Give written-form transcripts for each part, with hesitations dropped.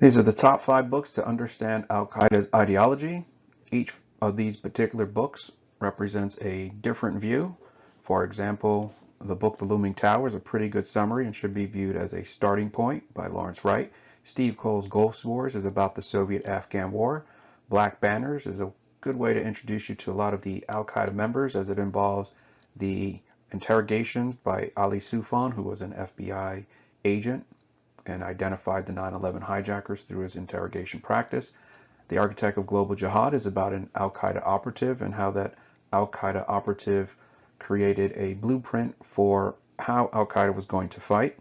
These are the top 5 books to understand Al-Qaeda's ideology. Each of these particular books represents a different view. For example, the book The Looming Tower is a pretty good summary and should be viewed as a starting point by Lawrence Wright. Steve Cole's Ghost Wars is about the Soviet-Afghan War. Black Banners is a good way to introduce you to a lot of the Al-Qaeda members, as it involves the interrogations by Ali Soufan, who was an FBI agent and identified the 9/11 hijackers through his interrogation practice. The Architect of Global Jihad is about an Al-Qaeda operative and how that Al-Qaeda operative created a blueprint for how Al-Qaeda was going to fight.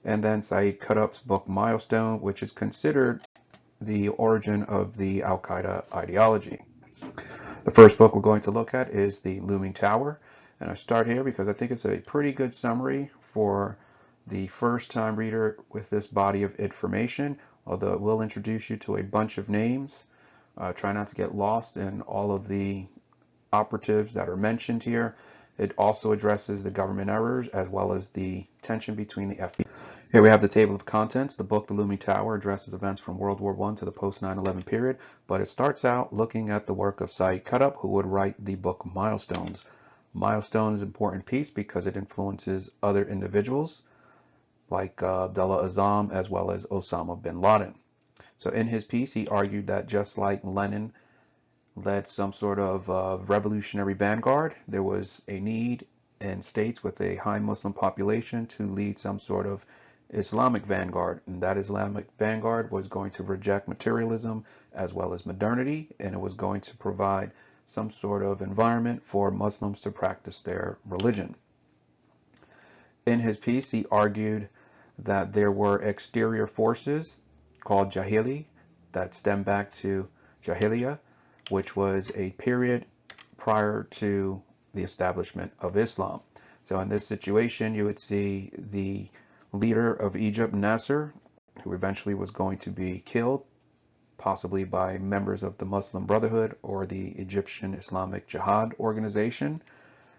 And then Saeed Qutb's book Milestone, which is considered the origin of the Al-Qaeda ideology. The first book we're going to look at is The Looming Tower. And I start here because I think it's a pretty good summary for the first time reader with this body of information, although it will introduce you to a bunch of names. Try not to get lost in all of the operatives that are mentioned here. It also addresses the government errors as well as the tension between the FBI. Here we have the table of contents. The book The Looming Tower addresses events from World War I to the post 9/11 period, but it starts out looking at the work of Saeed Qutb, who would write the book Milestones. Milestone is an important piece because it influences other individuals like Abdullah Azzam as well as Osama bin Laden. So in his piece, he argued that just like Lenin led some sort of revolutionary vanguard, there was a need in states with a high Muslim population to lead some sort of Islamic vanguard. And that Islamic vanguard was going to reject materialism as well as modernity, and it was going to provide some sort of environment for Muslims to practice their religion. In his piece, he argued that there were exterior forces called Jahili that stem back to Jahiliyyah, which was a period prior to the establishment of Islam. So in this situation, you would see the leader of Egypt, Nasser, who eventually was going to be killed, possibly by members of the Muslim Brotherhood or the Egyptian Islamic Jihad organization.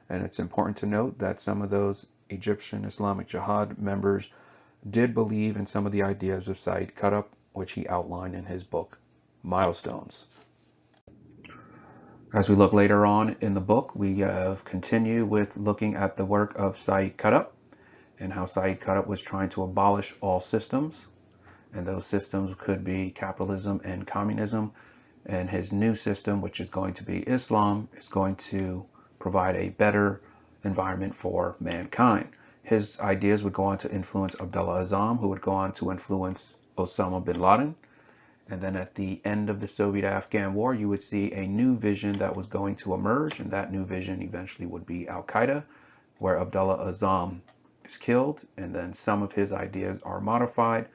And it's important to note that some of those Egyptian Islamic Jihad members did believe in some of the ideas of Saeed Qutb, which he outlined in his book, Milestones. As we look later on in the book, we continue with looking at the work of Saeed Qutb and how Saeed Qutb was trying to abolish all systems. And those systems could be capitalism and communism. And his new system, which is going to be Islam, is going to provide a better environment for mankind. His ideas would go on to influence Abdullah Azzam, who would go on to influence Osama bin Laden. And then at the end of the Soviet-Afghan War, you would see a new vision that was going to emerge, and that new vision eventually would be Al-Qaeda, where Abdullah Azzam is killed, and then some of his ideas are modified,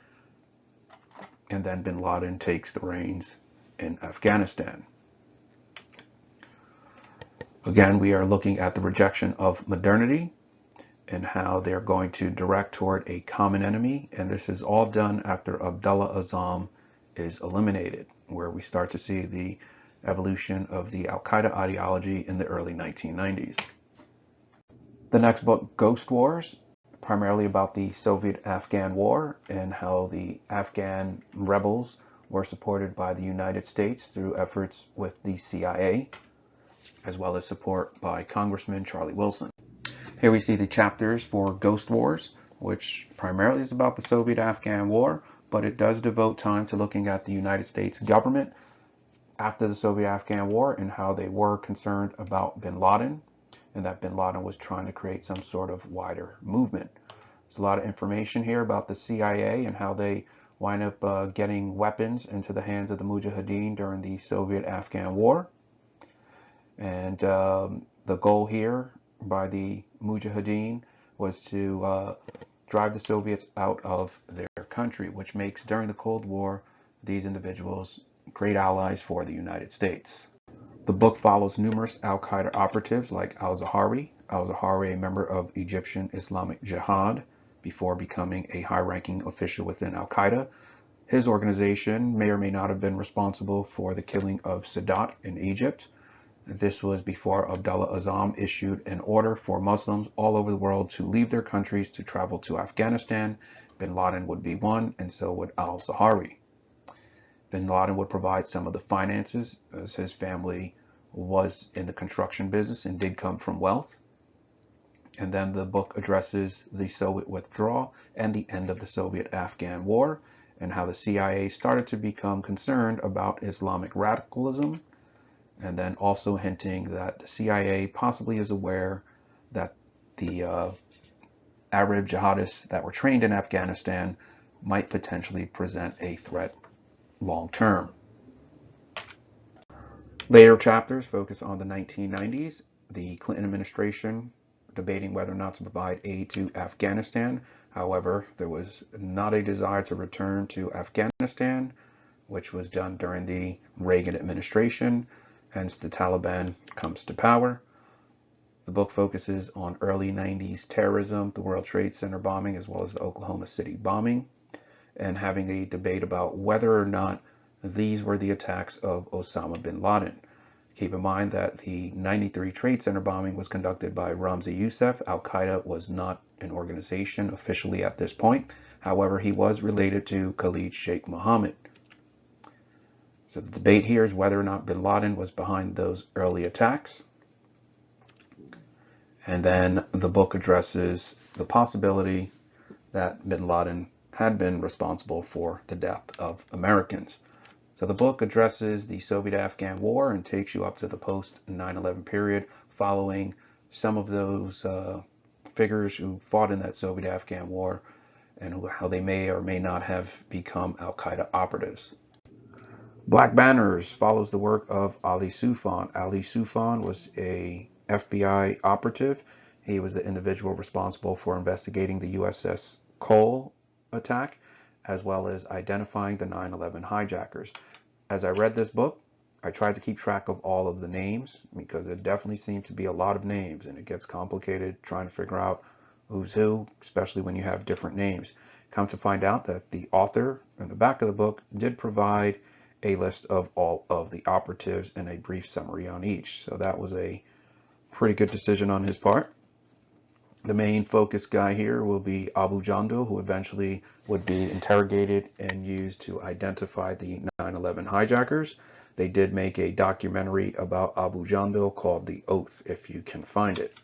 and then bin Laden takes the reins in Afghanistan. Again, we are looking at the rejection of modernity and how they're going to direct toward a common enemy. And this is all done after Abdullah Azzam is eliminated, where we start to see the evolution of the Al-Qaeda ideology in the early 1990s. The next book, Ghost Wars, primarily about the Soviet-Afghan War and how the Afghan rebels were supported by the United States through efforts with the CIA, as well as support by Congressman Charlie Wilson. Here we see the chapters for Ghost Wars, which primarily is about the Soviet-Afghan War, but it does devote time to looking at the United States government after the Soviet-Afghan War and how they were concerned about bin Laden, and that bin Laden was trying to create some sort of wider movement. There's a lot of information here about the CIA and how they wind up getting weapons into the hands of the Mujahideen during the Soviet-Afghan War. And the goal here by the Mujahideen was to drive the Soviets out of their country, which makes, during the Cold War, these individuals great allies for the United States. The book follows numerous Al-Qaeda operatives like al-Zawahiri, a member of Egyptian Islamic Jihad before becoming a high-ranking official within Al-Qaeda. His organization may or may not have been responsible for the killing of Sadat in Egypt. This was before Abdullah Azzam issued an order for Muslims all over the world to leave their countries to travel to Afghanistan Bin Laden would be one, and so would al-Zawahiri. Bin Laden would provide some of the finances, as his family was in the construction business and did come from wealth. And then the book addresses the Soviet withdrawal and the end of the Soviet-Afghan War, and how the CIA started to become concerned about Islamic radicalism, and then also hinting that the CIA possibly is aware that the Arab jihadists that were trained in Afghanistan might potentially present a threat long term. Later chapters focus on the 1990s, the Clinton administration debating whether or not to provide aid to Afghanistan. However, there was not a desire to return to Afghanistan, which was done during the Reagan administration. Hence, the Taliban comes to power. The book focuses on early 90s terrorism, the World Trade Center bombing, as well as the Oklahoma City bombing, and having a debate about whether or not these were the attacks of Osama bin Laden. Keep in mind that the 93 Trade Center bombing was conducted by Ramzi Youssef. Al-Qaeda was not an organization officially at this point. However, he was related to Khalid Sheikh Mohammed. So the debate here is whether or not bin Laden was behind those early attacks. And then the book addresses the possibility that bin Laden had been responsible for the death of Americans. So the book addresses the Soviet-Afghan War and takes you up to the post-9/11 period, following some of those figures who fought in that Soviet-Afghan War and how they may or may not have become Al-Qaeda operatives. Black Banners follows the work of Ali Soufan. Ali Soufan was a FBI operative. He was the individual responsible for investigating the USS Cole attack, as well as identifying the 9/11 hijackers. As I read this book, I tried to keep track of all of the names because it definitely seemed to be a lot of names, and it gets complicated trying to figure out who's who, especially when you have different names. Come to find out that the author in the back of the book did provide a list of all of the operatives and a brief summary on each. So that was a pretty good decision on his part. The main focus guy here will be Abu Jandal, who eventually would be interrogated and used to identify the 9/11 hijackers. They did make a documentary about Abu Jandal called The Oath, if you can find it.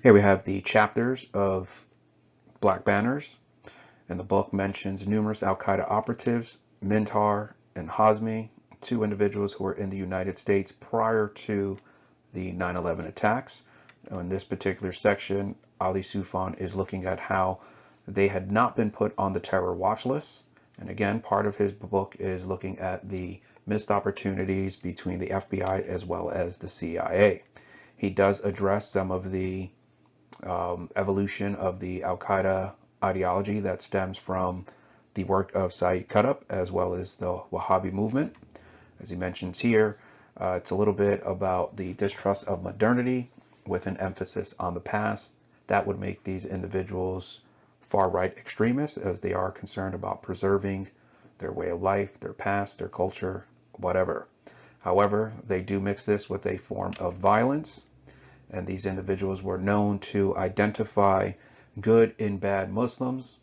Here we have the chapters of Black Banners, and the book mentions numerous Al-Qaeda operatives, Mintar and Hazmi, two individuals who were in the United States prior to the 9/11 attacks. In this particular section, Ali Soufan is looking at how they had not been put on the terror watch list. And again, part of his book is looking at the missed opportunities between the FBI as well as the CIA. He does address some of the evolution of the Al-Qaeda ideology that stems from the work of Saeed Qutb as well as the Wahhabi movement. As he mentions here, it's a little bit about the distrust of modernity with an emphasis on the past. That would make these individuals far-right extremists, as they are concerned about preserving their way of life, their past, their culture, whatever. However, they do mix this with a form of violence, and these individuals were known to identify good and bad Muslims,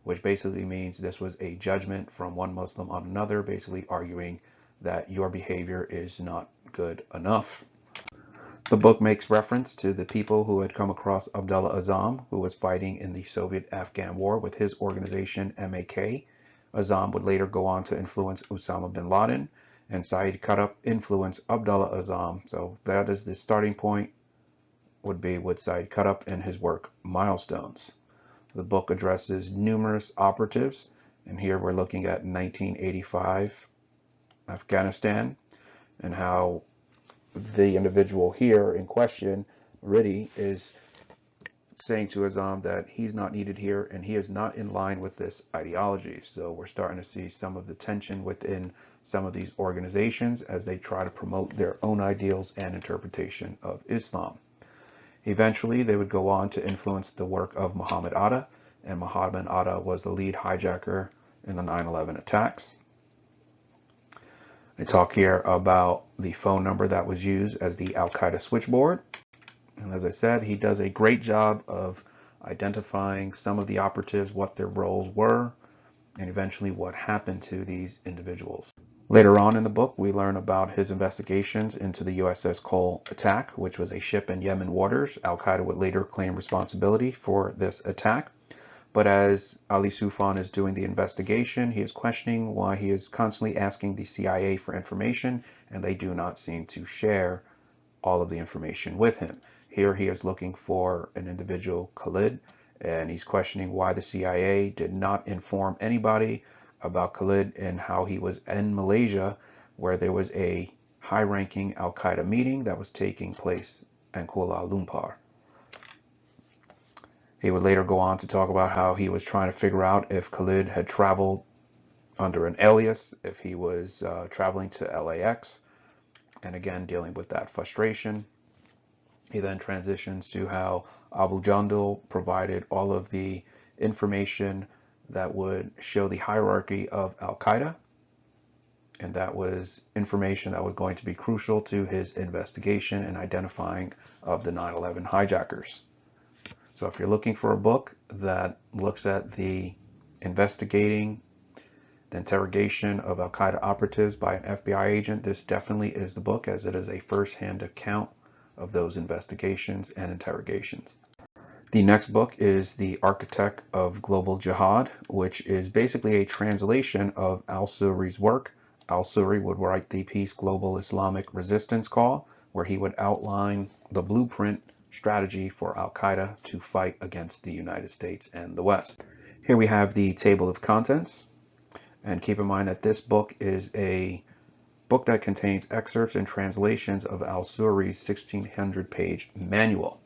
which basically means this was a judgment from one Muslim on another, basically arguing that your behavior is not good enough. The book makes reference to the people who had come across Abdullah Azzam, who was fighting in the Soviet-Afghan War with his organization MAK. Azzam would later go on to influence Osama bin Laden, and Saeed Qutb influenced Abdullah Azzam. So that is the starting point, would be with Saeed Qutb and his work Milestones. The book addresses numerous operatives, and here we're looking at 1985 Afghanistan and how the individual here in question, Riddy, is saying to Azzam that he's not needed here and he is not in line with this ideology. So we're starting to see some of the tension within some of these organizations as they try to promote their own ideals and interpretation of Islam. Eventually, they would go on to influence the work of Muhammad Atta, and Muhammad Atta was the lead hijacker in the 9/11 attacks. I talk here about the phone number that was used as the Al-Qaeda switchboard. And as I said, he does a great job of identifying some of the operatives, what their roles were, and eventually what happened to these individuals. Later on in the book, we learn about his investigations into the USS Cole attack, which was a ship in Yemen waters. Al-Qaeda would later claim responsibility for this attack. But as Ali Soufan is doing the investigation, he is questioning why he is constantly asking the CIA for information, and they do not seem to share all of the information with him. Here he is looking for an individual, Khalid, and he's questioning why the CIA did not inform anybody about Khalid and how he was in Malaysia, where there was a high-ranking Al-Qaeda meeting that was taking place in Kuala Lumpur. He would later go on to talk about how he was trying to figure out if Khalid had traveled under an alias, if he was traveling to LAX, and again dealing with that frustration. He then transitions to how Abu Jandal provided all of the information that would show the hierarchy of Al-Qaeda, and that was information that was going to be crucial to his investigation and identifying of the 9/11 hijackers. So if you're looking for a book that looks at the investigating, the interrogation of Al-Qaeda operatives by an FBI agent, this definitely is the book, as it is a first-hand account of those investigations and interrogations. The next book is The Architect of Global Jihad, which is basically a translation of al-Suri's work. Al-Suri would write the piece Global Islamic Resistance Call, where he would outline the blueprint strategy for Al-Qaeda to fight against the United States and the West. Here we have the table of contents, and keep in mind that this book is a book that contains excerpts and translations of al-Suri's 1600-page manual.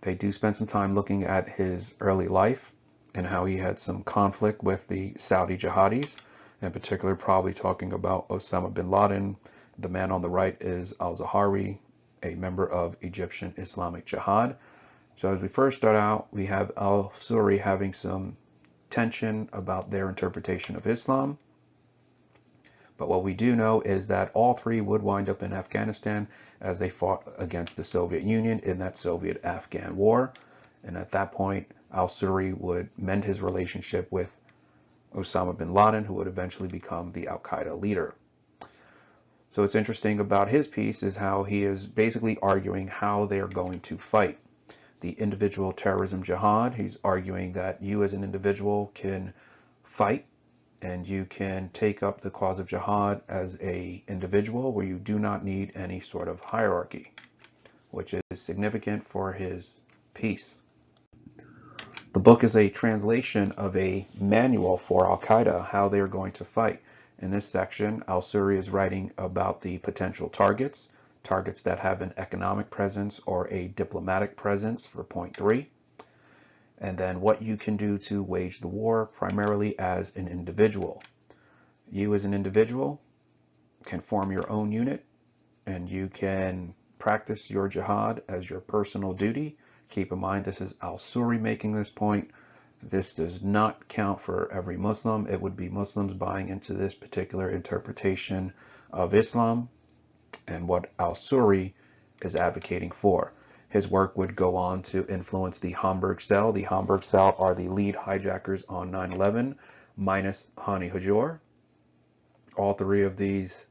They do spend some time looking at his early life and how he had some conflict with the Saudi jihadis, in particular probably talking about Osama bin Laden. The man on the right is al-Zawahiri, a member of Egyptian Islamic Jihad. So as we first start out, we have al-Suri having some tension about their interpretation of Islam. But what we do know is that all three would wind up in Afghanistan as they fought against the Soviet Union in that Soviet-Afghan war. And at that point, al-Suri would mend his relationship with Osama bin Laden, who would eventually become the Al-Qaeda leader. So what's interesting about his piece is how he is basically arguing how they are going to fight the individual terrorism jihad. He's arguing that you as an individual can fight and you can take up the cause of jihad as an individual where you do not need any sort of hierarchy, which is significant for his piece. The book is a translation of a manual for Al-Qaeda, how they're going to fight. In this section, al-Suri is writing about the potential targets that have an economic presence or a diplomatic presence for point 3, and then what you can do to wage the war primarily as an individual. You as an individual can form your own unit and you can practice your jihad as your personal duty. Keep in mind, this is al-Suri making this point. This does not count for every Muslim. It would be Muslims buying into this particular interpretation of Islam and what al-Suri is advocating for. His work would go on to influence the Hamburg Cell. The Hamburg Cell are the lead hijackers on 9/11, minus Hani Hajor. All three of these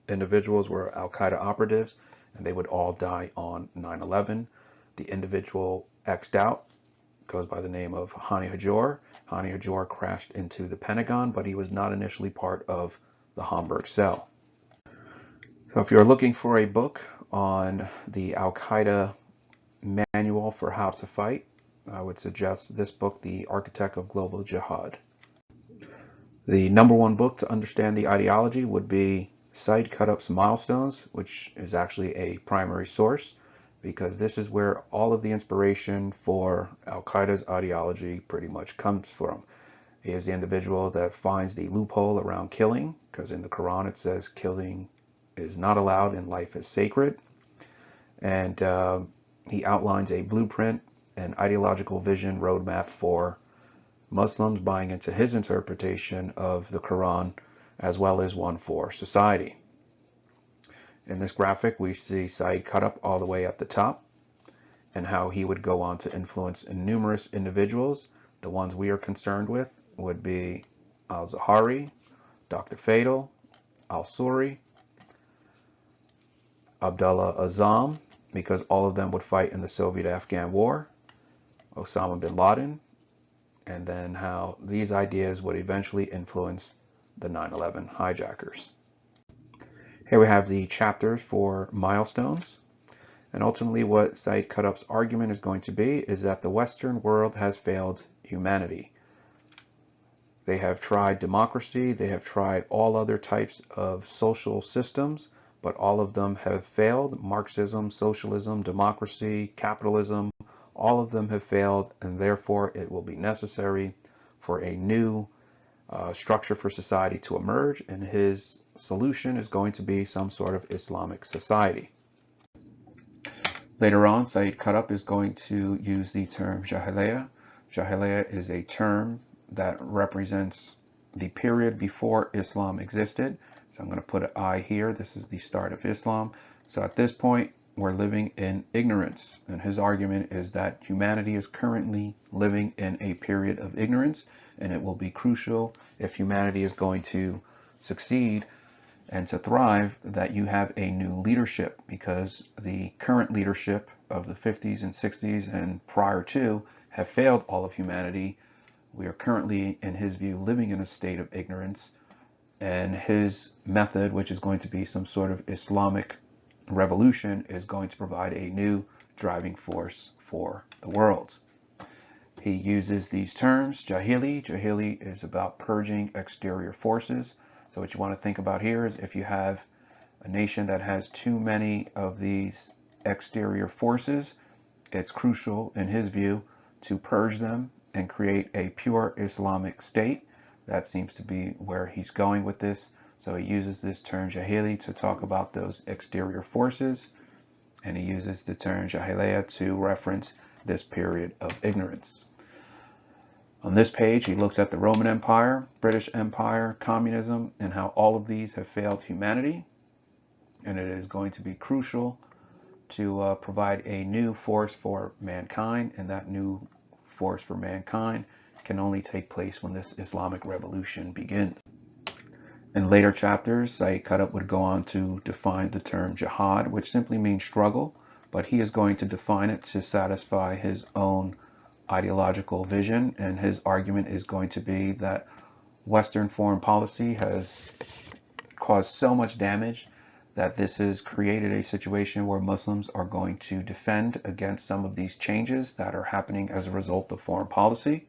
individuals were Al-Qaeda operatives, and they would all die on 9/11. The individual X'd out goes by the name of Hani Hajor. Hani Hajor crashed into the Pentagon, but he was not initially part of the Hamburg Cell. So if you're looking for a book on the Al-Qaeda manual for how to fight, I would suggest this book, The Architect of Global Jihad. The number one book to understand the ideology would be Said Qutb's Milestones, which is actually a primary source, because this is where all of the inspiration for Al-Qaeda's ideology pretty much comes from. He is the individual that finds the loophole around killing, because in the Quran it says killing is not allowed and life is sacred. And he outlines a blueprint, an ideological vision roadmap for Muslims buying into his interpretation of the Quran, as well as one for society. In this graphic, we see Said Qutb all the way at the top, and how he would go on to influence numerous individuals. The ones we are concerned with would be al-Zawahiri, Dr. Fatal, al-Suri, Abdullah Azzam, because all of them would fight in the Soviet-Afghan War, Osama bin Laden, and then how these ideas would eventually influence the 9/11 hijackers. Here we have the chapters for milestones. And ultimately what Said Qutb's argument is going to be is that the Western world has failed humanity. They have tried democracy, they have tried all other types of social systems, but all of them have failed. Marxism, socialism, democracy, capitalism, all of them have failed, and therefore it will be necessary for a new structure for society to emerge, and his solution is going to be some sort of Islamic society. Later on, Said Qutb is going to use the term Jahiliyyah. Jahiliyyah is a term that represents the period before Islam existed. So I'm going to put an I here. This is the start of Islam. So at this point, we're living in ignorance. And his argument is that humanity is currently living in a period of ignorance, and it will be crucial if humanity is going to succeed and to thrive that you have a new leadership, because the current leadership of the 50s and 60s and prior to have failed all of humanity. We are currently, in his view, living in a state of ignorance, and his method, which is going to be some sort of Islamic revolution, is going to provide a new driving force for the world. He uses these terms, Jahili. Jahili is about purging exterior forces. So what you want to think about here is if you have a nation that has too many of these exterior forces, it's crucial, in his view, to purge them and create a pure Islamic state. That seems to be where he's going with this. So he uses this term Jahili to talk about those exterior forces, and he uses the term Jahiliyyah to reference this period of ignorance. On this page, he looks at the Roman Empire, British Empire, communism, and how all of these have failed humanity. And it is going to be crucial to provide a new force for mankind, and that new force for mankind can only take place when this Islamic revolution begins. In later chapters, Said Qutb would go on to define the term jihad, which simply means struggle, but he is going to define it to satisfy his own ideological vision, and his argument is going to be that Western foreign policy has caused so much damage that this has created a situation where Muslims are going to defend against some of these changes that are happening as a result of foreign policy.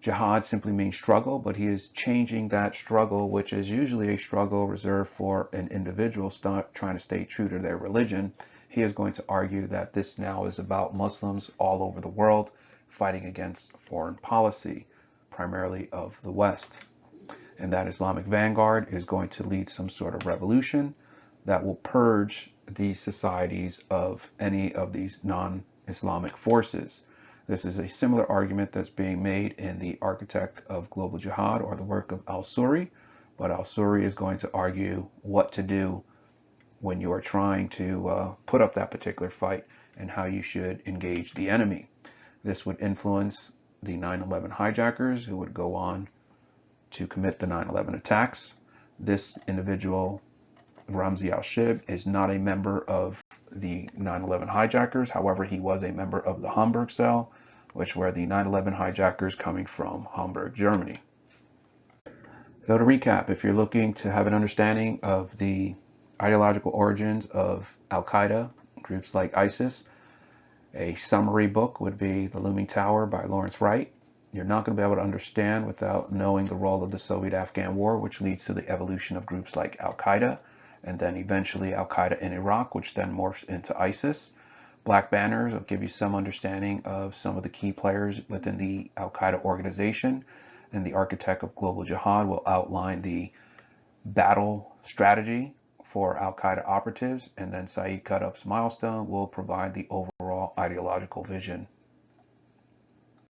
Jihad simply means struggle, but he is changing that struggle, which is usually a struggle reserved for an individual trying to stay true to their religion. He is going to argue that this now is about Muslims all over the world fighting against foreign policy, primarily of the West. And that Islamic vanguard is going to lead some sort of revolution that will purge these societies of any of these non-Islamic forces. This is a similar argument that's being made in The Architect of Global Jihad, or the work of al-Suri, but al-Suri is going to argue what to do when you are trying to put up that particular fight and how you should engage the enemy. This would influence the 9/11 hijackers, who would go on to commit the 9/11 attacks. This individual, Ramzi al-Shib, is not a member of the 9/11 hijackers. However, he was a member of the Hamburg cell, which were the 9/11 hijackers coming from Hamburg, Germany. So to recap, if you're looking to have an understanding of the ideological origins of Al-Qaeda, groups like ISIS, a summary book would be The Looming Tower by Lawrence Wright. You're not going to be able to understand without knowing the role of the Soviet-Afghan War, which leads to the evolution of groups like Al-Qaeda, and then eventually Al-Qaeda in Iraq, which then morphs into ISIS. Black Banners will give you some understanding of some of the key players within the Al-Qaeda organization, and The Architect of Global Jihad will outline the battle strategy for Al-Qaeda operatives, and then Said Qutb's milestone will provide the overall ideological vision